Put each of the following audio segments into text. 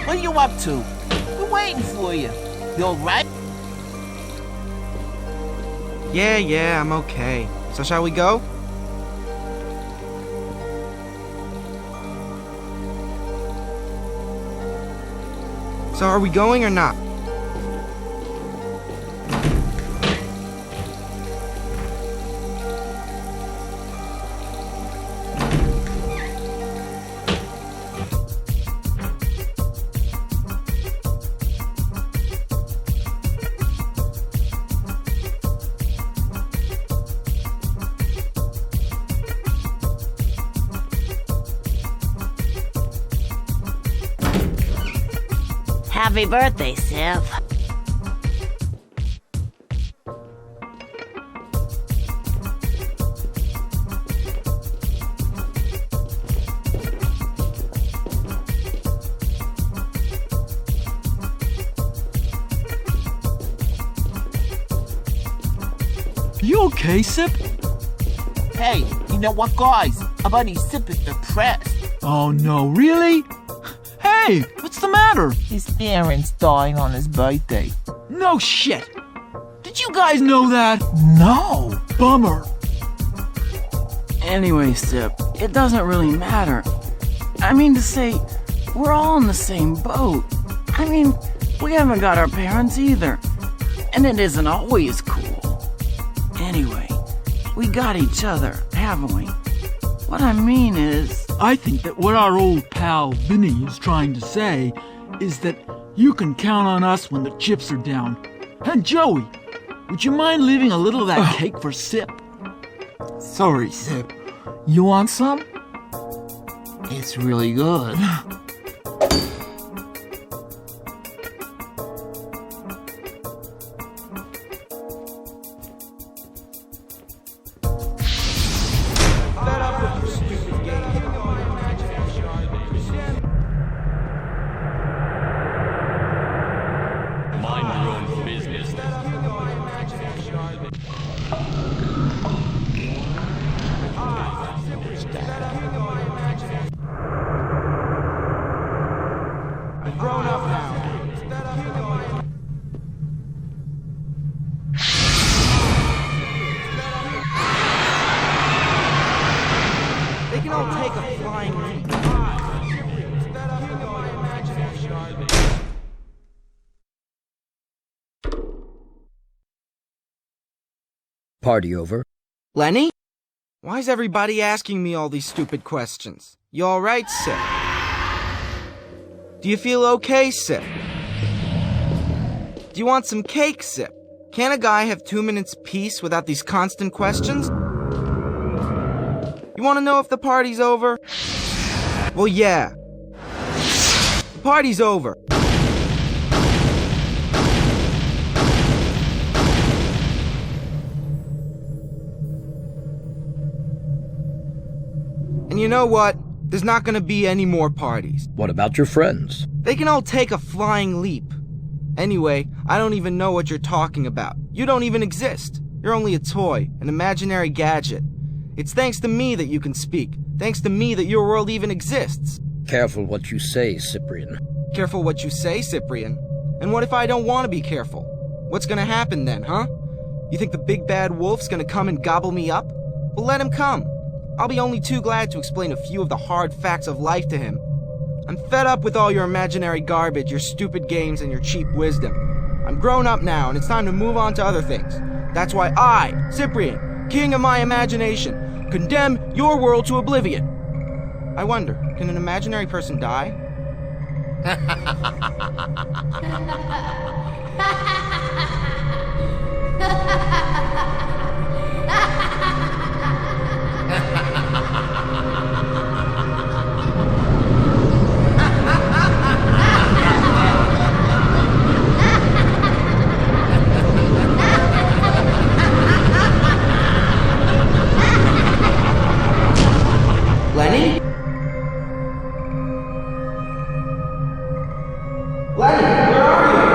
What are you up to? We're waiting for you. You alright? Yeah, I'm okay. So shall we go? So are we going or not? Happy birthday, Sip. You okay, Sip? Hey, you know what, guys? Our buddy Sip is depressed. Oh no, really? Hey, what's the matter? His parents died on his birthday. No shit. Did you guys know that? No. Bummer. Anyway, Sip, it doesn't really matter. I mean to say, we're all in the same boat. I mean, we haven't got our parents either. And it isn't always cool. Anyway, we got each other, haven't we? What I mean is... I think that what our old pal Vinny is trying to say is that you can count on us when the chips are down. And Joey, would you mind leaving a little of that cake for Sip? Sorry, Sip. You want some? It's really good. They can all take a flying leap. Party over? Lenny? Why's everybody asking me all these stupid questions? You alright, Sip? Do you feel okay, Sip? Do you want some cake, Sip? Can't a guy have 2 minutes peace without these constant questions? You want to know if the party's over? Well, yeah. The party's over. And you know what? There's not gonna be any more parties. What about your friends? They can all take a flying leap. Anyway, I don't even know what you're talking about. You don't even exist. You're only a toy, an imaginary gadget. It's thanks to me that you can speak. Thanks to me that your world even exists. Careful what you say, Cyprien. Careful what you say, Cyprien. And what if I don't want to be careful? What's gonna happen then, huh? You think the big bad wolf's gonna come and gobble me up? Well, let him come. I'll be only too glad to explain a few of the hard facts of life to him. I'm fed up with all your imaginary garbage, your stupid games, and your cheap wisdom. I'm grown up now, and it's time to move on to other things. That's why I, Cyprien, king of my imagination, condemn your world to oblivion. I wonder, can an imaginary person die? Lenny? Lenny, where are you?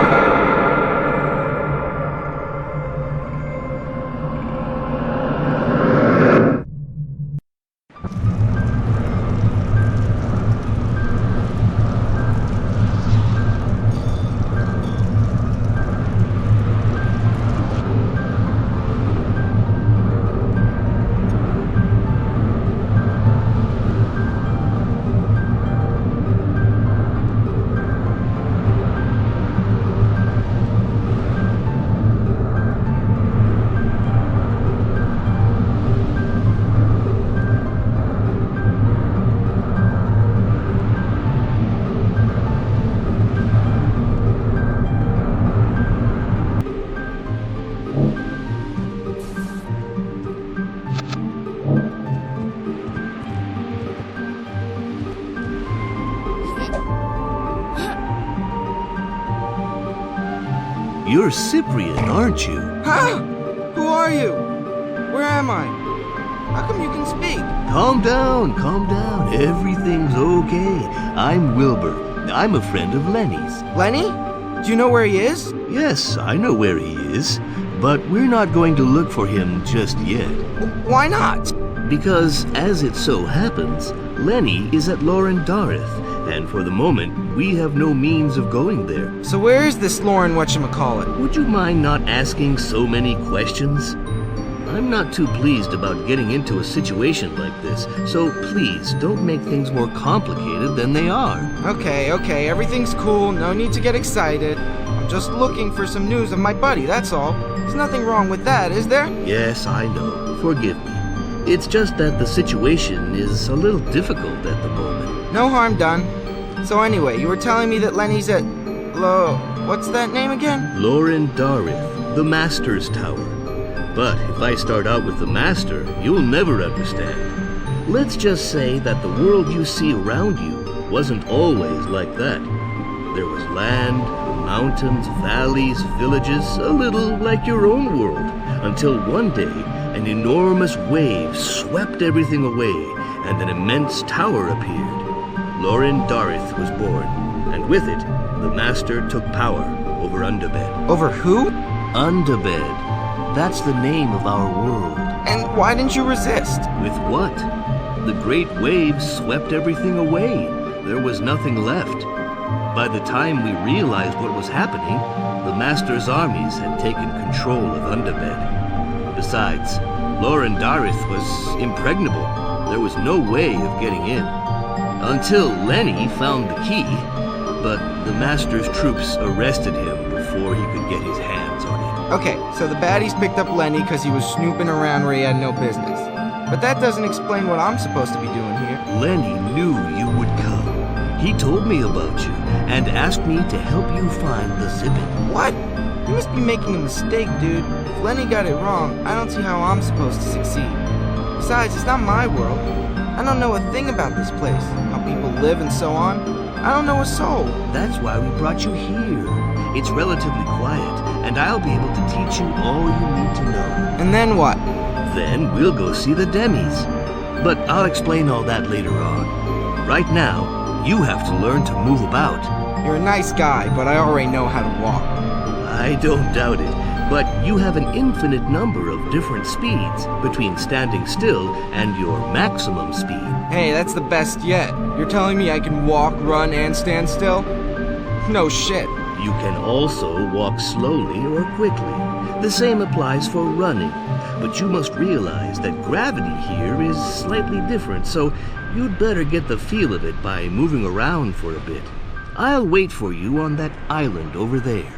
you're Cyprien, aren't you? Huh? Who are you? Where am I? How come you can speak? Calm down, calm down. Everything's okay. I'm Wilbur. I'm a friend of Lenny's. Lenny? Do you know where he is? Yes, I know where he is, but we're not going to look for him just yet. Why not? Because, as it so happens, Lenny is at Lauren Dareth, and for the moment, we have no means of going there. So where is this Lauren whatchamacallit? Would you mind not asking so many questions? I'm not too pleased about getting into a situation like this, so please don't make things more complicated than they are. Okay, everything's cool, no need to get excited. I'm just looking for some news of my buddy, that's all. There's nothing wrong with that, is there? Yes, I know. Forgive me. It's just that the situation is a little difficult at the moment. No harm done. So anyway, you were telling me that Lenny's at... what's that name again? Lauren Dareth, the Master's Tower. But if I start out with the Master, you'll never understand. Let's just say that the world you see around you wasn't always like that. There was land, mountains, valleys, villages, a little like your own world, until one day an enormous wave swept everything away and an immense tower appeared. Lauren Dareth was born, and with it, the Master took power over Underbed. Over who? Underbed. That's the name of our world. And why didn't you resist? With what? The great waves swept everything away. There was nothing left. By the time we realized what was happening, the Master's armies had taken control of Underbed. Besides, Lauren Dareth was impregnable. There was no way of getting in. Until Lenny found the key, but the Master's troops arrested him before he could get his hands on it. Okay, so the baddies picked up Lenny because he was snooping around where he had no business. But that doesn't explain what I'm supposed to be doing here. Lenny knew you would come. He told me about you and asked me to help you find the Zippet. What? You must be making a mistake, dude. If Lenny got it wrong, I don't see how I'm supposed to succeed. Besides, it's not my world. I don't know a thing about this place, how people live and so on. I don't know a soul. That's why we brought you here. It's relatively quiet, and I'll be able to teach you all you need to know. And then what? Then we'll go see the Demis. But I'll explain all that later on. Right now, you have to learn to move about. You're a nice guy, but I already know how to walk. I don't doubt it, but you have an infinite number of different speeds between standing still and your maximum speed. Hey, that's the best yet. You're telling me I can walk, run, and stand still? No shit. You can also walk slowly or quickly. The same applies for running, but you must realize that gravity here is slightly different, so you'd better get the feel of it by moving around for a bit. I'll wait for you on that island over there.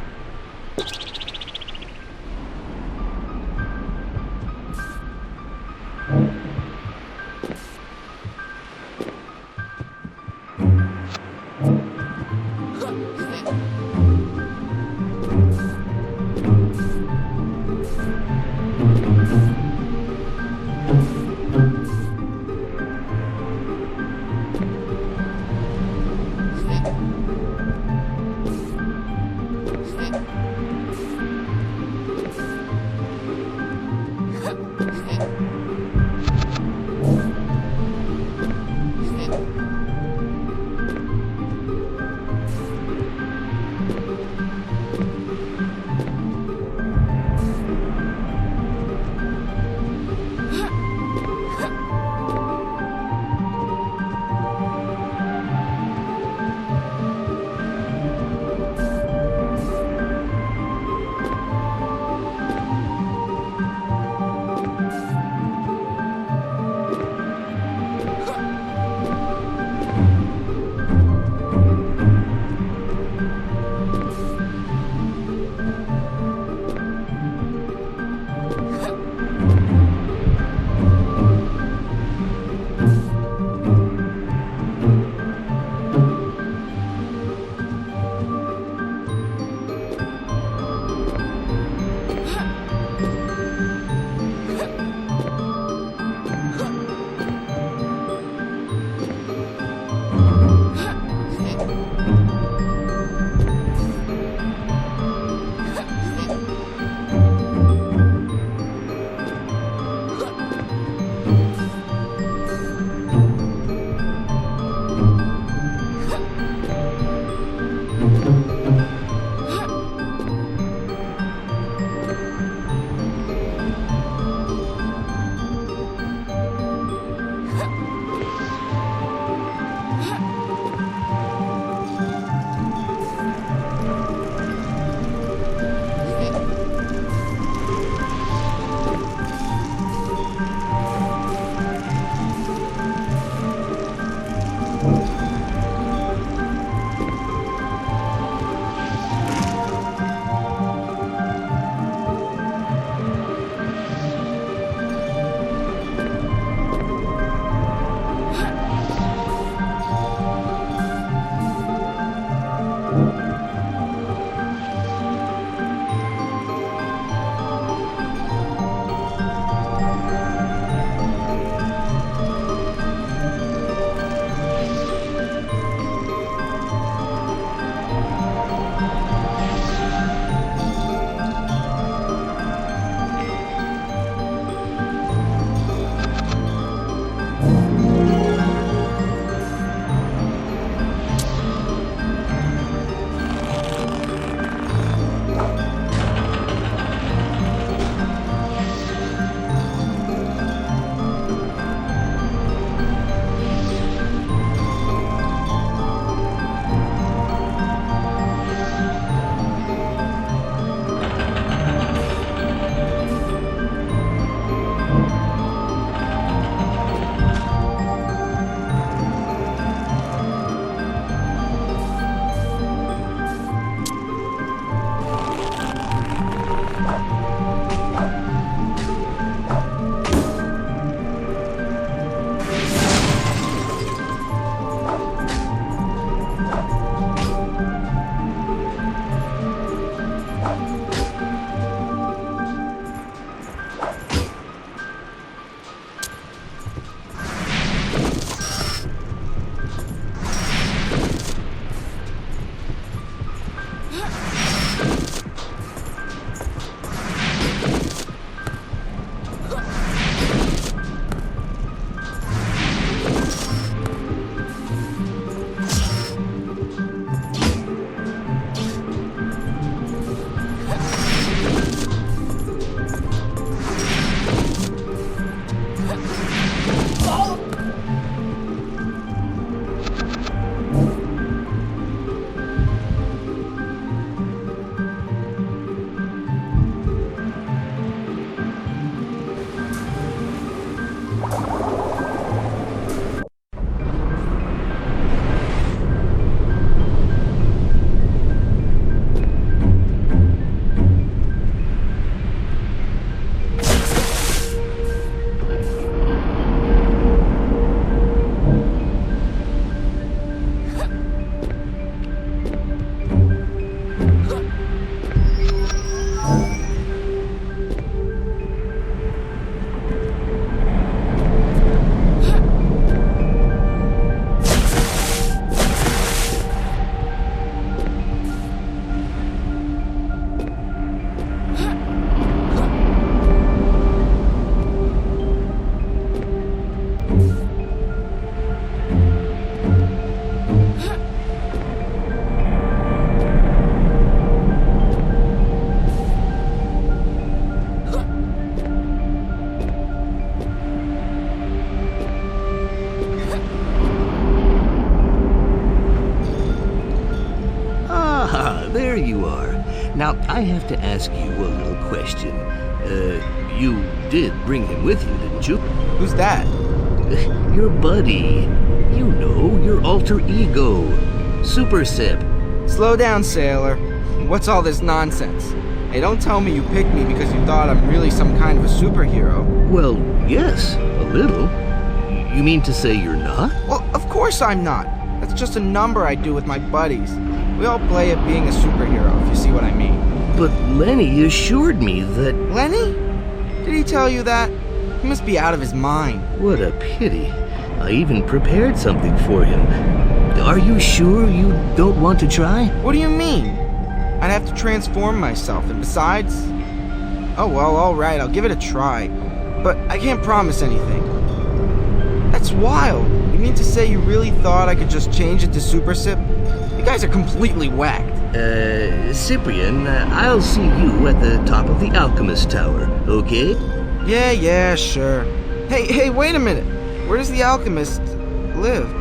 I have to ask you a little question. You did bring him with you, didn't you? Who's that? Your buddy. You know, your alter ego. Super Sip. Slow down, sailor. What's all this nonsense? Hey, don't tell me you picked me because you thought I'm really some kind of a superhero. Well, yes, a little. You mean to say you're not? Well, of course I'm not. That's just a number I do with my buddies. We all play at being a superhero, if you see what I mean. But Lenny assured me that... Lenny? Did he tell you that? He must be out of his mind. What a pity. I even prepared something for him. Are you sure you don't want to try? What do you mean? I'd have to transform myself, and besides... Oh well, alright, I'll give it a try. But I can't promise anything. That's wild. You mean to say you really thought I could just change it to Super Sip? You guys are completely whacked. Cyprien, I'll see you at the top of the Alchemist Tower, okay? Yeah, sure. Hey, wait a minute. Where does the Alchemist live?